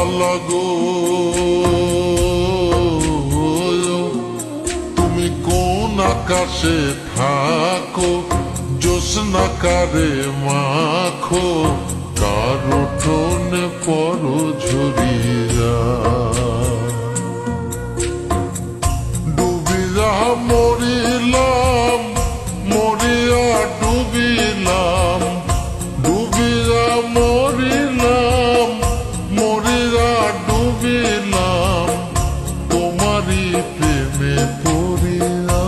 ইন্দুবালা গো, তুমি কোন আকাশে থাকো, জ্যোৎস্না কারে মাখো, কার উঠোনে পরো ঝরিয়া। ডুবিয়া মরিলাম, মরিয়া ডুবিলাম, ডুবিয়া মরিলাম, মরিয়া ডুবিলাম, তোমারই প্রেমে পড়িয়া।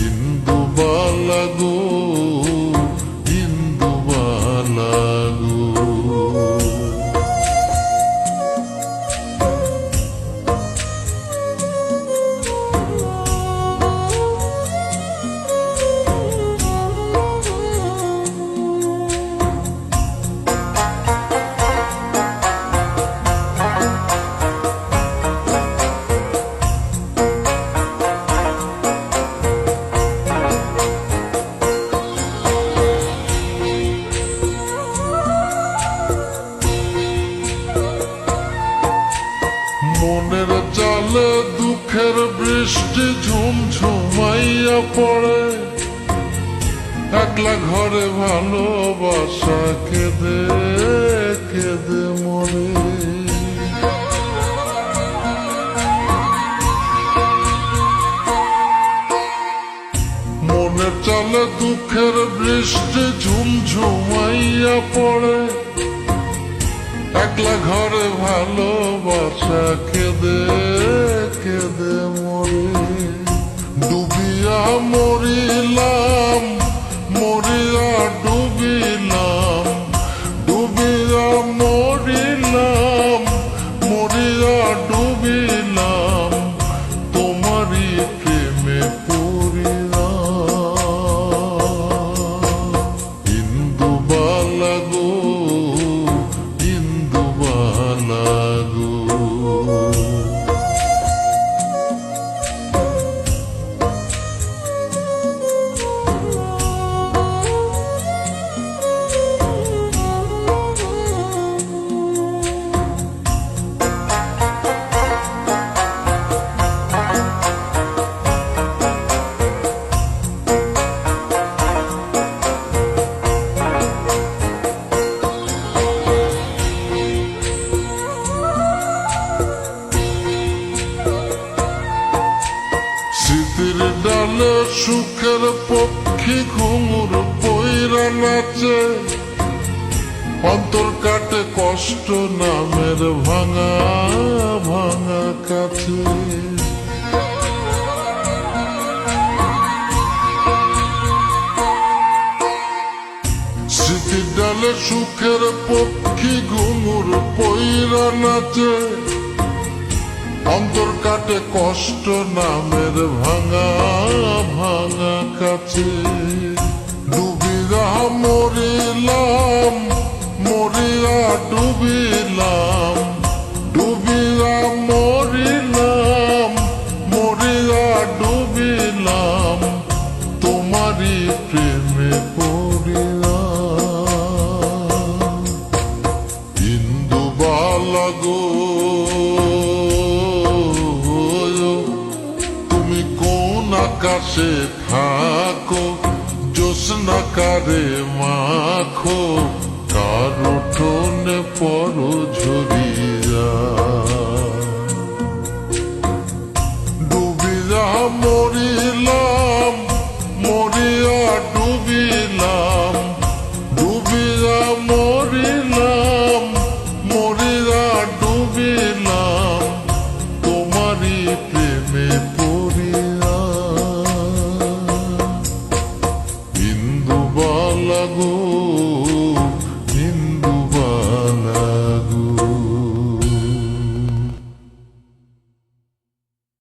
ইন্দুবালা গো, ইন্দুবালা গো। মনের জালে দুঃখের বৃষ্টি ঝুমঝুমাইয়া পড়ে, একলা ঘরে ভালোবাসা কেঁদে কেঁদে মরে। মনের জালে দুঃখের বৃষ্টি ঝুমঝুমাইয়া পড়ে, একলা ঘরে ভালোবাসা কেঁদে কেঁদে মরে। ডুবিয়া মরিলাম, মরিয়া ডুবিলাম, ডুবিয়া মরিলাম, মরিয়া ডুবিলাম, তোমারই প্রেমে পড়িয়া। ইন্দুবালা গো, ইন্দুবালা গো। স্মৃতির ডালে সুখের পক্ষী ঘুঙুর পইরা নাচে, অন্তর কাটে কষ্ট নামের ভাঙা ভাঙা কাছে। স্মৃতির ডালে সুখের পক্ষী ঘুঙুর পইরা নাচে, অন্তর কাটে কষ্ট নামের ভাঙা ভাঙা কাছে। ডুবিয়া মরিলাম, মরিয়া ডুবিলাম, ডুবিয়া মরিলাম, মরিয়া ডুবিলাম, তোমারই প্রেমে পড়িয়া। ইন্দুবালা গো, তুমি কোন আকাশে থাকো, জ্যোৎস্না কারে মাখো, কার উঠোনে পরো ঝরিয়া। ডুবিয়া মরিলাম, মরিয়া ডুবিলাম, ডুবিয়া মরিলাম, মরিয়া ডুবিলাম, তোমারই প্রেমে পড়িয়া। ইন্দুবালা গো।